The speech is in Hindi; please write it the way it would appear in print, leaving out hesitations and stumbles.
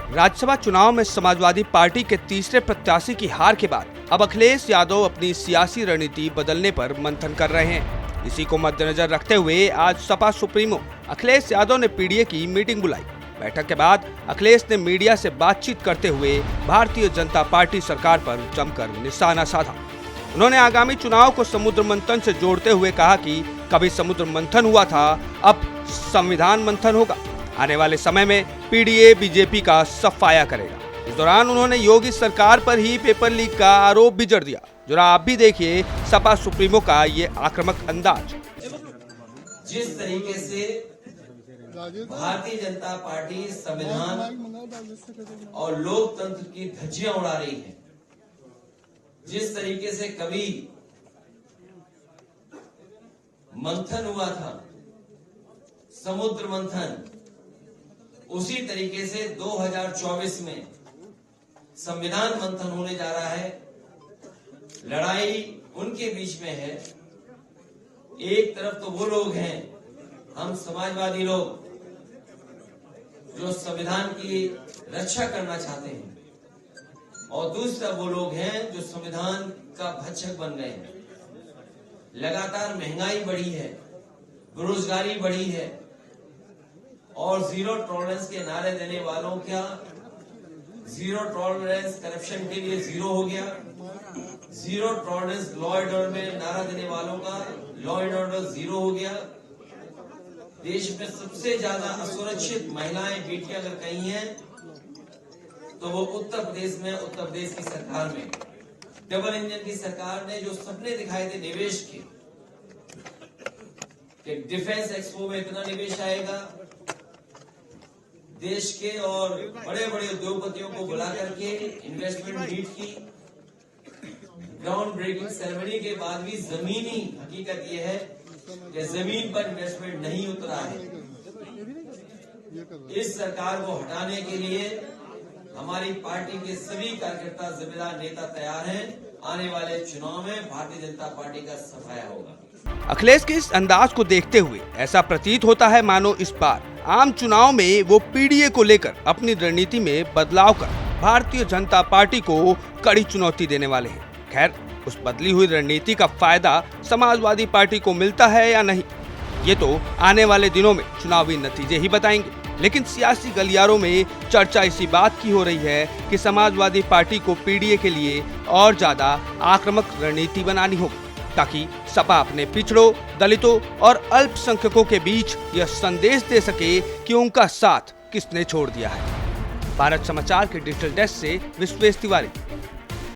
राज्यसभा चुनाव में समाजवादी पार्टी के तीसरे प्रत्याशी की हार के बाद अब अखिलेश यादव अपनी सियासी रणनीति बदलने पर मंथन कर रहे हैं। इसी को मद्देनजर रखते हुए आज सपा सुप्रीमो अखिलेश यादव ने पीडीए की मीटिंग बुलाई। बैठक के बाद अखिलेश ने मीडिया से बातचीत करते हुए भारतीय जनता पार्टी सरकार पर जमकर निशाना साधा। उन्होंने आगामी चुनाव को समुद्र मंथन से जोड़ते हुए कहा कि कभी समुद्र मंथन हुआ था, अब संविधान मंथन होगा। आने वाले समय में पीडीए बीजेपी का सफाया करेगा। इस दौरान उन्होंने योगी सरकार पर ही पेपर लीक का आरोप भी जड़ दिया। जरा आप भी देखिए सपा सुप्रीमो का ये आक्रामक अंदाज। जिस तरीके से भारतीय जनता पार्टी संविधान और लोकतंत्र की धज्जियां उड़ा रही है, जिस तरीके से कभी मंथन हुआ था, समुद्र मंथन, उसी तरीके से 2024 में संविधान मंथन होने जा रहा है। लड़ाई उनके बीच में है। एक तरफ तो वो लोग हैं, हम समाजवादी लोग, जो संविधान की रक्षा करना चाहते हैं, और दूसरा वो लोग हैं जो संविधान का भक्षक बन गए हैं। लगातार महंगाई बढ़ी है, बेरोजगारी बढ़ी है, और जीरो टॉलरेंस के नारे देने वालों का जीरो टॉलरेंस करप्शन के लिए जीरो हो गया, zero tolerance law and order में नारा देने वालों का लॉ एंड ऑर्डर जीरो हो गया। देश में सबसे ज्यादा असुरक्षित महिलाएं, बेटियां अगर कहीं हैं तो वो उत्तर प्रदेश में, उत्तर प्रदेश की सरकार में, डबल इंजन की सरकार ने जो सपने दिखाए थे निवेश के, कि डिफेंस एक्सपो में इतना निवेश आएगा, देश के और बड़े बड़े उद्योगपतियों को बुला करके इन्वेस्टमेंट मीट की, ग्राउंड ब्रेकिंग सेरेमनी के बाद भी जमीनी हकीकत यह है कि जमीन पर इन्वेस्टमेंट नहीं उतरा है। इस सरकार को हटाने के लिए हमारी पार्टी के सभी कार्यकर्ता, जिम्मेदार नेता तैयार हैं। आने वाले चुनाव में भारतीय जनता पार्टी का सफाया होगा। अखिलेश के इस अंदाज को देखते हुए ऐसा प्रतीत होता है मानो इस बार आम चुनाव में वो पीडीए को लेकर अपनी रणनीति में बदलाव कर भारतीय जनता पार्टी को कड़ी चुनौती देने वाले हैं। खैर, उस बदली हुई रणनीति का फायदा समाजवादी पार्टी को मिलता है या नहीं, ये तो आने वाले दिनों में चुनावी नतीजे ही बताएंगे। लेकिन सियासी गलियारों में चर्चा इसी बात की हो रही है कि समाजवादी पार्टी को पीडीए के लिए और ज्यादा आक्रामक रणनीति बनानी होगी, ताकि सपा अपने पिछड़ों, दलितों और अल्पसंख्यकों के बीच यह संदेश दे सके कि उनका साथ किसने छोड़ दिया है। भारत समाचार के डिजिटल डेस्क से विश्वेश तिवारी।